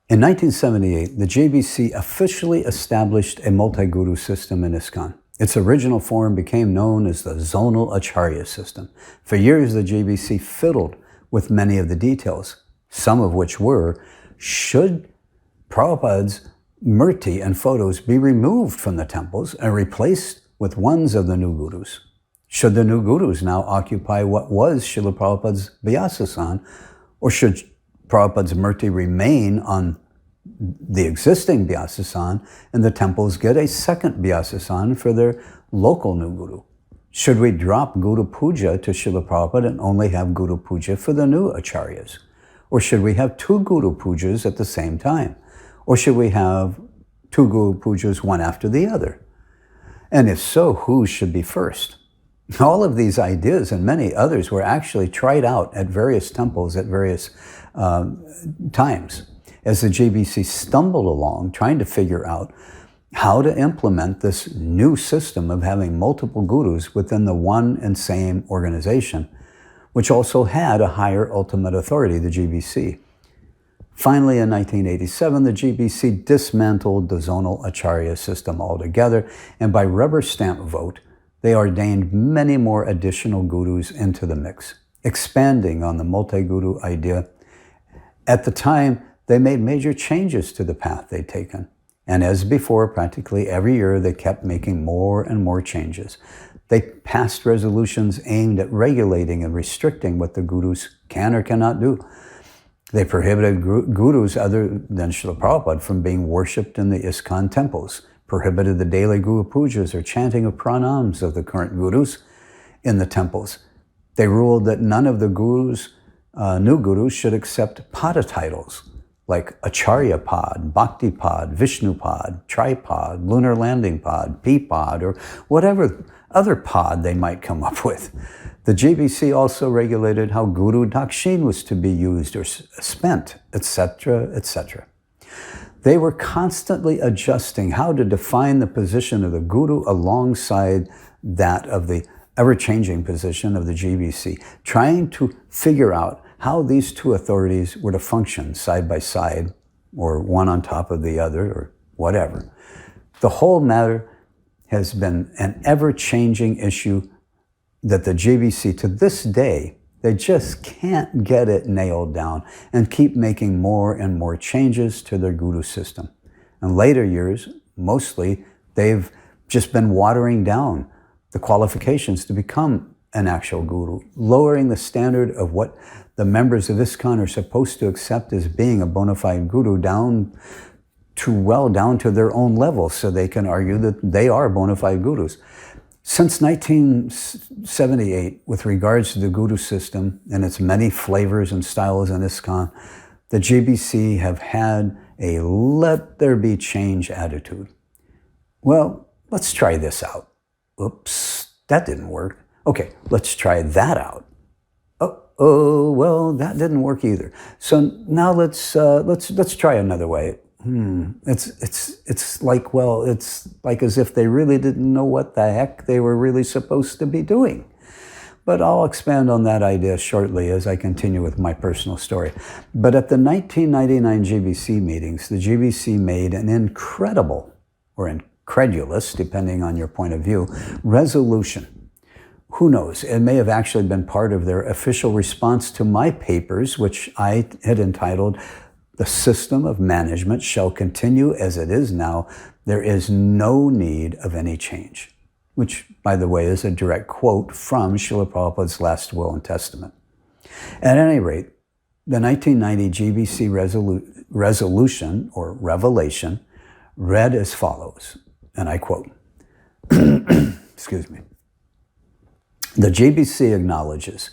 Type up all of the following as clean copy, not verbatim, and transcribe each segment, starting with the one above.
In 1978, the JBC officially established a multi-guru system in ISKCON. Its original form became known as the Zonal Acharya system. For years, the JBC fiddled with many of the details, some of which were, should Prabhupada's murti and photos be removed from the temples and replaced with ones of the new gurus? Should the new gurus now occupy what was Srila Prabhupada's Vyasasana, or should Prabhupada's murti remain on the existing Vyasasana and the temples get a second Vyasasana for their local new guru? Should we drop Guru Puja to Srila Prabhupada and only have Guru Puja for the new Acharyas? Or should we have two Guru Pujas at the same time? Or should we have two Guru Pujas one after the other? And if so, who should be first? All of these ideas and many others were actually tried out at various temples at various times as the JBC stumbled along trying to figure out how to implement this new system of having multiple gurus within the one and same organization, which also had a higher ultimate authority, the JBC. Finally, in 1987, the JBC dismantled the Zonal Acharya system altogether, and by rubber stamp vote, they ordained many more additional gurus into the mix, expanding on the multi-guru idea. At the time, they made major changes to the path they'd taken. And as before, practically every year, they kept making more and more changes. They passed resolutions aimed at regulating and restricting what the gurus can or cannot do. They prohibited gurus other than Srila Prabhupada from being worshipped in the ISKCON temples, prohibited the daily Guru Pujas or chanting of pranams of the current gurus in the temples. They ruled that none of the gurus, new gurus, should accept pada titles like Acharya Pod, Bhakti Pod, Vishnu Pod, Tripod, Lunar Landing Pod, P-Pod, or whatever other pod they might come up with. The JBC also regulated how Guru Dakshin was to be used or spent, etc., etc. They were constantly adjusting how to define the position of the Guru alongside that of the ever-changing position of the JBC, trying to figure out how these two authorities were to function side by side, or one on top of the other, or whatever. The whole matter has been an ever-changing issue that the JBC, to this day, they just can't get it nailed down and keep making more and more changes to their guru system. In later years, mostly, they've just been watering down the qualifications to become an actual guru, lowering the standard of what the members of ISKCON are supposed to accept as being a bona fide guru down to their own level so they can argue that they are bona fide gurus. Since 1978, with regards to the guru system and its many flavors and styles in ISKCON, the JBC have had a let there be change attitude. Well, let's try this out. Oops, that didn't work. Okay, let's try that out. Oh, well, that didn't work either. So now let's try another way. It's like as if they really didn't know what the heck they were really supposed to be doing. But I'll expand on that idea shortly as I continue with my personal story. But at the 1999 JBC meetings, the JBC made an incredible, or incredulous, depending on your point of view, resolution. Who knows? It may have actually been part of their official response to my papers, which I had entitled, "The System of Management Shall Continue as It Is Now. There is no need of any change," which, by the way, is a direct quote from Srila Prabhupada's last will and testament. At any rate, the 1990 JBC resolution, or revelation, read as follows, and I quote, excuse me, "The JBC acknowledges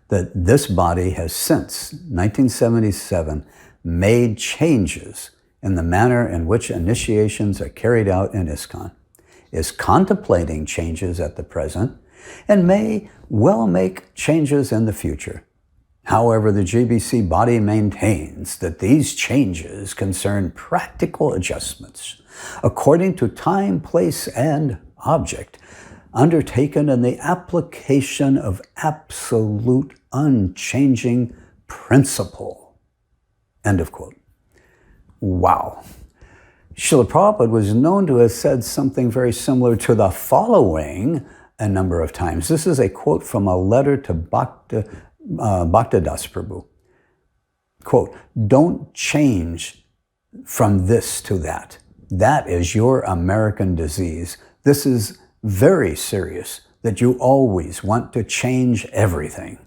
that this body has since 1977 made changes in the manner in which initiations are carried out in ISKCON, is contemplating changes at the present, and may well make changes in the future. However, the JBC body maintains that these changes concern practical adjustments according to time, place, and object, undertaken in the application of absolute unchanging principle." End of quote. Wow. Srila Prabhupada was known to have said something very similar to the following a number of times. This is a quote from a letter to Bhaktidas Prabhu. Quote, "Don't change from this to that. That is your American disease. This is very serious, that you always want to change everything."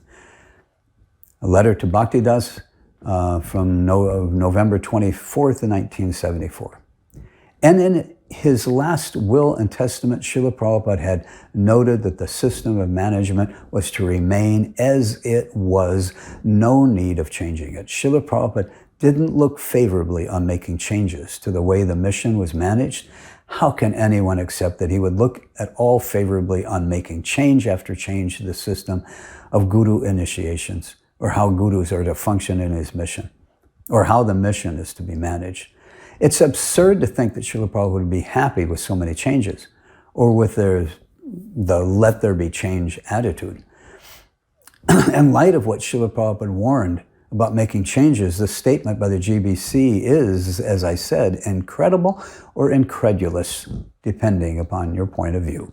A letter to Bhaktidas from November 24th, 1974. And in his last will and testament, Srila Prabhupada had noted that the system of management was to remain as it was, no need of changing it. Srila Prabhupada didn't look favorably on making changes to the way the mission was managed. How can anyone accept that he would look at all favorably on making change after change to the system of guru initiations, or how gurus are to function in his mission, or how the mission is to be managed? It's absurd to think that Srila Prabhupada would be happy with so many changes, or with the let there be change attitude. In light of what Srila Prabhupada warned about making changes, the statement by the GBC is, as I said, incredible or incredulous, depending upon your point of view.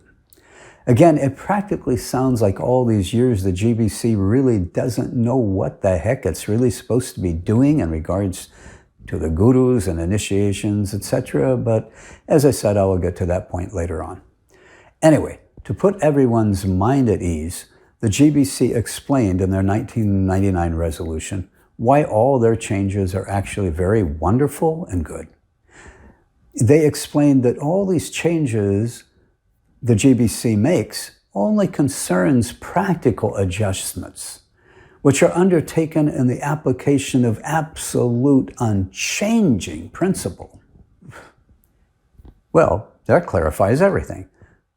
Again, it practically sounds like all these years the GBC really doesn't know what the heck it's really supposed to be doing in regards to the gurus and initiations, etc. But as I said, I will get to that point later on. Anyway, to put everyone's mind at ease, the GBC explained in their 1999 resolution why all their changes are actually very wonderful and good. They explained that all these changes the GBC makes only concerns practical adjustments, which are undertaken in the application of absolute unchanging principle. Well, that clarifies everything.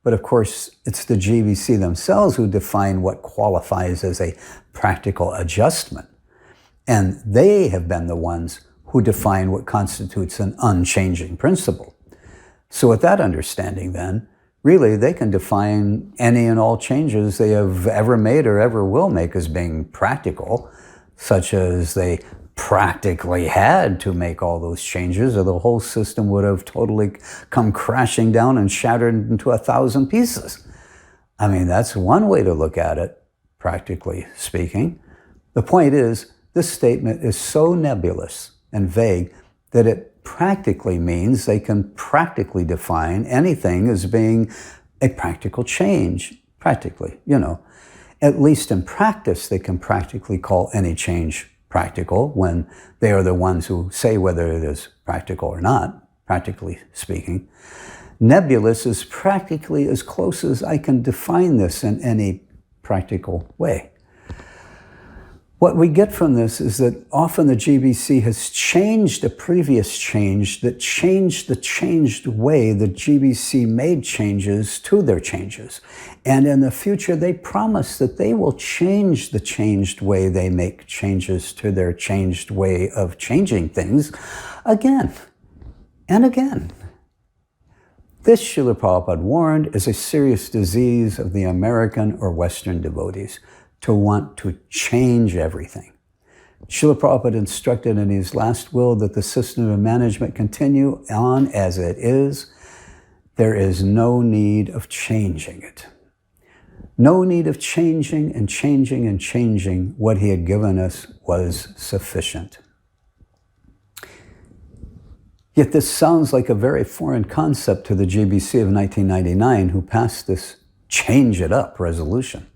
But of course, it's the GBC themselves who define what qualifies as a practical adjustment. And they have been the ones who define what constitutes an unchanging principle. So with that understanding then, really, they can define any and all changes they have ever made or ever will make as being practical, such as they practically had to make all those changes or the whole system would have totally come crashing down and shattered into 1,000 pieces. I mean, that's one way to look at it, practically speaking. The point is, this statement is so nebulous and vague that it practically means they can practically define anything as being a practical change. Practically, At least in practice, they can practically call any change practical when they are the ones who say whether it is practical or not, practically speaking. Nebulous is practically as close as I can define this in any practical way. What we get from this is that often the GBC has changed a previous change that changed the changed way the GBC made changes to their changes. And in the future, they promise that they will change the changed way they make changes to their changed way of changing things again and again. This, Srila Prabhupada warned, is a serious disease of the American or Western devotees, to want to change everything. Srila Prabhupada instructed in his last will that the system of management continue on as it is. There is no need of changing it. No need of changing and changing and changing. What he had given us was sufficient. Yet this sounds like a very foreign concept to the GBC of 1999, who passed this change it up resolution.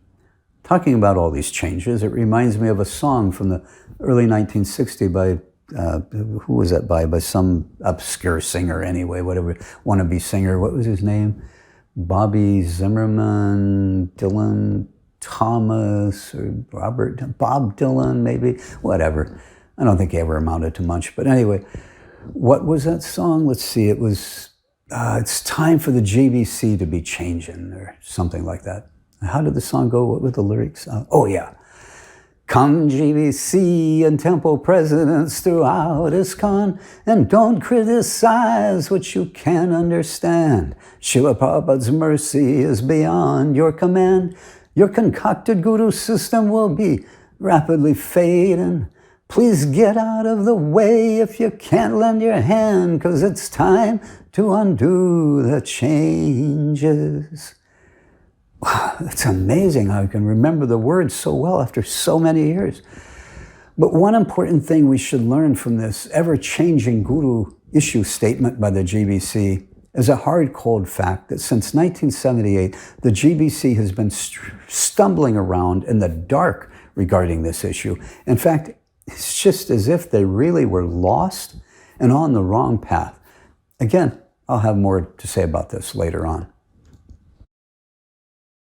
Talking about all these changes, it reminds me of a song from the early 1960s by, who was that by? By some obscure singer anyway, whatever, wannabe singer. What was his name? Bobby Zimmerman, Dylan Thomas, or Bob Dylan, maybe, whatever. I don't think he ever amounted to much. But anyway, what was that song? Let's see, it was, it's time for the GBC to be changing, or something like that. How did the song go? What were the lyrics? Oh, yeah. Come GBC and temple presidents throughout ISKCON, and don't criticize what you can't understand. Srila Prabhupada's mercy is beyond your command. Your concocted guru system will be rapidly fading. Please get out of the way if you can't lend your hand, 'cause it's time to undo the changes. Wow, it's amazing how I can remember the words so well after so many years. But one important thing we should learn from this ever-changing guru issue statement by the GBC is a hard, cold fact that since 1978, the GBC has been stumbling around in the dark regarding this issue. In fact, it's just as if they really were lost and on the wrong path. Again, I'll have more to say about this later on.